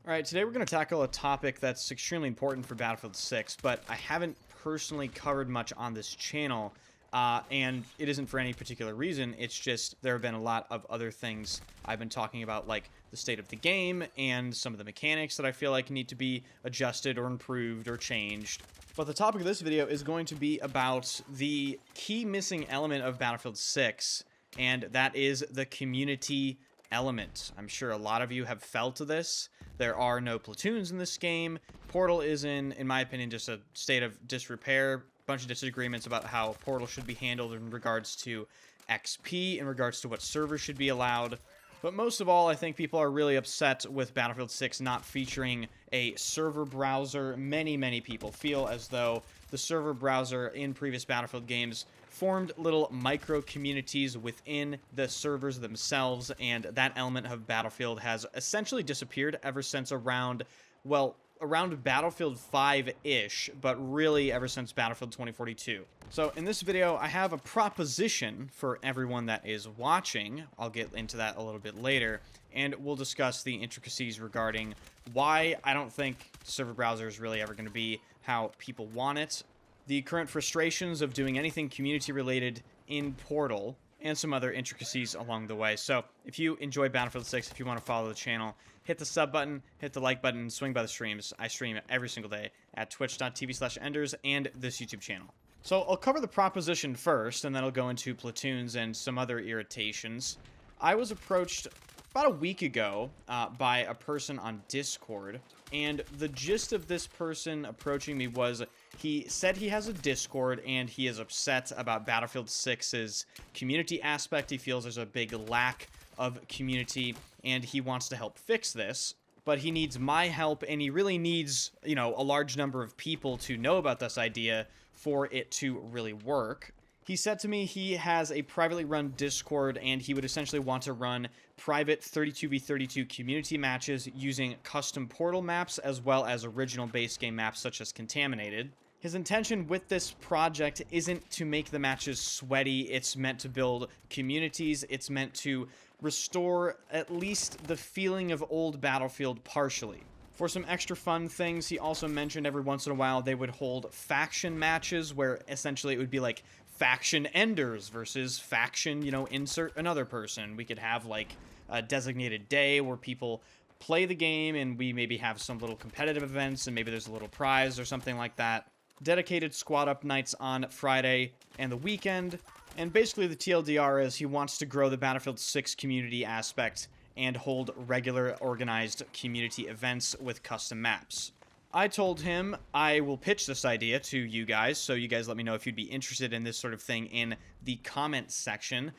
All right, today we're going to tackle a topic that's extremely important for Battlefield 6, but I haven't personally covered much on this channel, and it isn't for any particular reason. It's just there have been a lot of other things I've been talking about, like the state of the game and some of the mechanics that I feel like need to be adjusted or improved or changed. But the topic of this video is going to be about the key missing element of Battlefield 6, and that is the community element. I'm sure a lot of you have felt this. There are no platoons in this game. Portal is in my opinion, just a state of disrepair. Bunch of disagreements about how Portal should be handled in regards to XP, in regards to what servers should be allowed. But most of all, I think people are really upset with Battlefield 6 not featuring a server browser. Many people feel as though the server browser in previous Battlefield games formed little micro communities within the servers themselves, and that element of Battlefield has essentially disappeared ever since around Battlefield 5-ish, but really ever since Battlefield 2042. So in this video, I have a proposition for everyone that is watching. I'll get into that a little bit later, and we'll discuss the intricacies regarding why I don't think server browser is really ever going to be how people want it, the current frustrations of doing anything community related in Portal, and some other intricacies along the way. So if you enjoy Battlefield 6, if you want to follow the channel, hit the sub button, hit the like button, and swing by the streams. I stream every single day at twitch.tv/enders and this YouTube channel. So I'll cover the proposition first, and then I'll go into platoons and some other irritations. I was approached about a week ago by a person on Discord, and the gist of this person approaching me was he said he has a Discord and he is upset about Battlefield 6's community aspect. He feels there's a big lack of community and he wants to help fix this, but he needs my help, and he really needs, a large number of people to know about this idea for it to really work. He said to me he has a privately run Discord, and he would essentially want to run private 32v32 community matches using custom Portal maps as well as original base game maps such as Contaminated. His intention with this project isn't to make the matches sweaty. It's meant to build communities. It's meant to restore at least the feeling of old Battlefield partially. For some extra fun things, he also mentioned every once in a while they would hold faction matches where essentially it would be like faction enders versus faction, insert another person. We could have like a designated day where people play the game and we maybe have some little competitive events and maybe there's a little prize or something like that. Dedicated squad up nights on Friday and the weekend. And basically the TLDR is he wants to grow the Battlefield 6 community aspect and hold regular organized community events with custom maps. I told him I will pitch this idea to you guys, so you guys let me know if you'd be interested in this sort of thing in the comments section.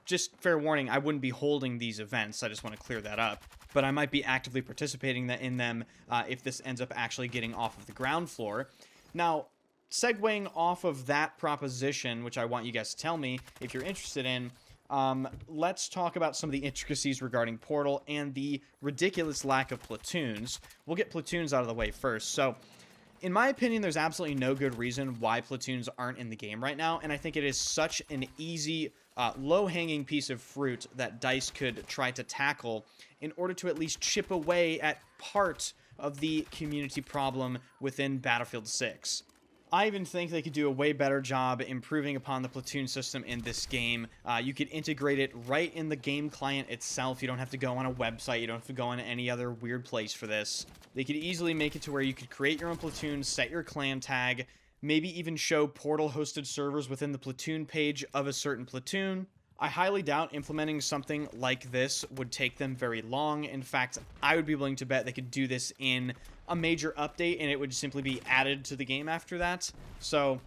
Just fair warning, I wouldn't be holding these events, I just want to clear that up. But I might be actively participating in them if this ends up actually getting off of the ground floor. Now, segueing off of that proposition, which I want you guys to tell me if you're interested in, let's talk about some of the intricacies regarding Portal and the ridiculous lack of platoons. We'll get platoons out of the way first. So, in my opinion, there's absolutely no good reason why platoons aren't in the game right now, and I think it is such an easy, low-hanging piece of fruit that DICE could try to tackle in order to at least chip away at part of the community problem within Battlefield 6. I even think they could do a way better job improving upon the platoon system in this game. You could integrate it right in the game client itself. You don't have to go on a website. You don't have to go on any other weird place for this. They could easily make it to where you could create your own platoon, set your clan tag, maybe even show Portal-hosted servers within the platoon page of a certain platoon. I highly doubt implementing something like this would take them very long. In fact, I would be willing to bet they could do this in a major update and it would simply be added to the game after that. So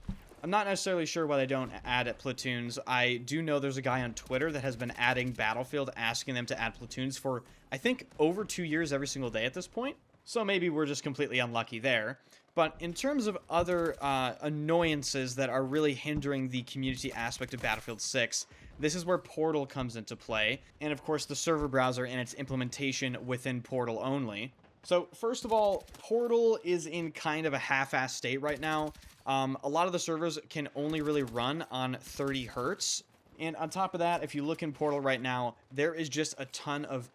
I'm not necessarily sure why they don't add platoons. I do know there's a guy on Twitter that has been adding Battlefield, asking them to add platoons for, I think, over 2 years every single day at this point. So maybe we're just completely unlucky there. But in terms of other annoyances that are really hindering the community aspect of Battlefield 6, this is where Portal comes into play, and of course the server browser and its implementation within Portal only. So first of all, Portal is in kind of a half-assed state right now. A lot of the servers can only really run on 30 hertz, and on top of that, if you look in Portal right now, there is just a ton of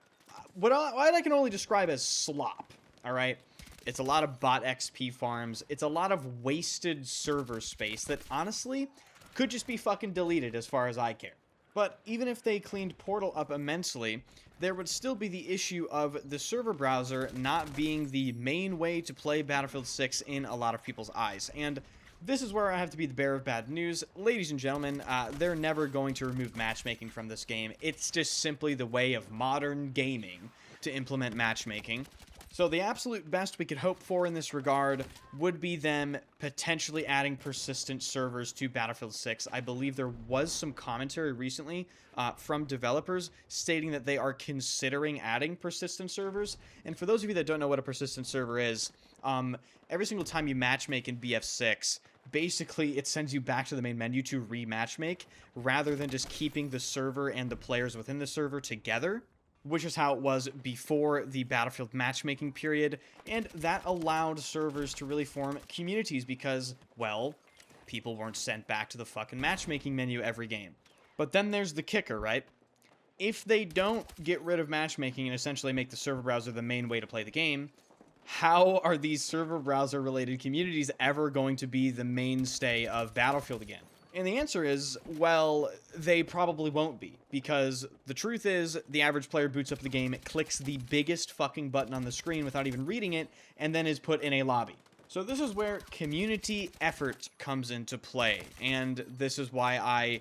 what I can only describe as slop, all right? It's a lot of bot XP farms. It's a lot of wasted server space that honestly could just be fucking deleted as far as I care. But even if they cleaned Portal up immensely, there would still be the issue of the server browser not being the main way to play Battlefield 6 in a lot of people's eyes. And this is where I have to be the bearer of bad news. Ladies and gentlemen, they're never going to remove matchmaking from this game. It's just simply the way of modern gaming to implement matchmaking. So the absolute best we could hope for in this regard would be them potentially adding persistent servers to Battlefield 6. I believe there was some commentary recently from developers stating that they are considering adding persistent servers. And for those of you that don't know what a persistent server is, every single time you matchmake in BF6, basically it sends you back to the main menu to rematchmake rather than just keeping the server and the players within the server together, which is how it was before the Battlefield matchmaking period, and that allowed servers to really form communities because, well, people weren't sent back to the fucking matchmaking menu every game. But then there's the kicker, right? If they don't get rid of matchmaking and essentially make the server browser the main way to play the game, how are these server browser related communities ever going to be the mainstay of Battlefield again? And the answer is, well, they probably won't be, because the truth is, the average player boots up the game, clicks the biggest fucking button on the screen without even reading it, and then is put in a lobby. So this is where community effort comes into play, and this is why I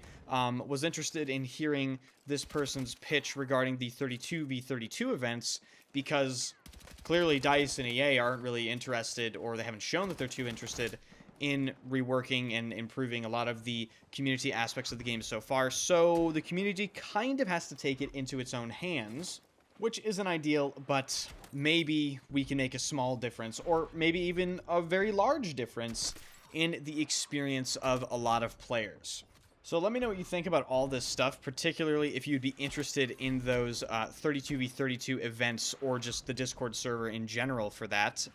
was interested in hearing this person's pitch regarding the 32v32 events, because clearly DICE and EA aren't really interested, or they haven't shown that they're too interested in reworking and improving a lot of the community aspects of the game so far. So the community kind of has to take it into its own hands, which isn't ideal, but maybe we can make a small difference, or maybe even a very large difference in the experience of a lot of players. So let me know what you think about all this stuff, particularly if you'd be interested in those 32v32 events or just the Discord server in general for that.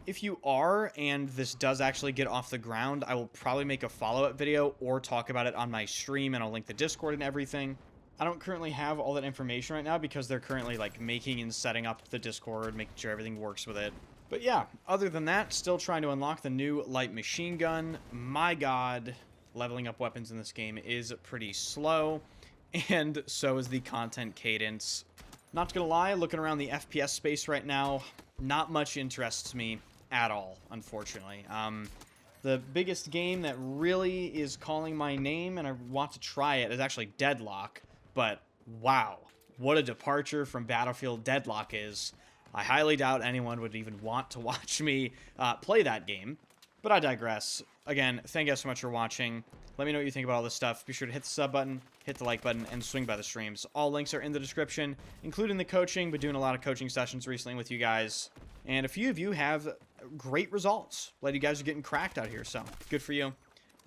If you are, and this does actually get off the ground, I will probably make a follow-up video or talk about it on my stream, and I'll link the Discord and everything. I don't currently have all that information right now because they're currently like making and setting up the Discord, making sure everything works with it. But yeah, other than that, still trying to unlock the new light machine gun. My god, leveling up weapons in this game is pretty slow, and so is the content cadence. Not gonna lie, looking around the FPS space right now, not much interests me at all, unfortunately. The biggest game that really is calling my name and I want to try it is actually Deadlock, but wow, what a departure from Battlefield Deadlock is. I highly doubt anyone would even want to watch me play that game, but I digress. Again, thank you guys so much for watching. Let me know what you think about all this stuff. Be sure to hit the sub button, hit the like button, and swing by the streams. All links are in the description, including the coaching. Been doing a lot of coaching sessions recently with you guys, and a few of you have great results. A lot of you guys are getting cracked out here, so good for you.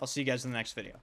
I'll see you guys in the next video.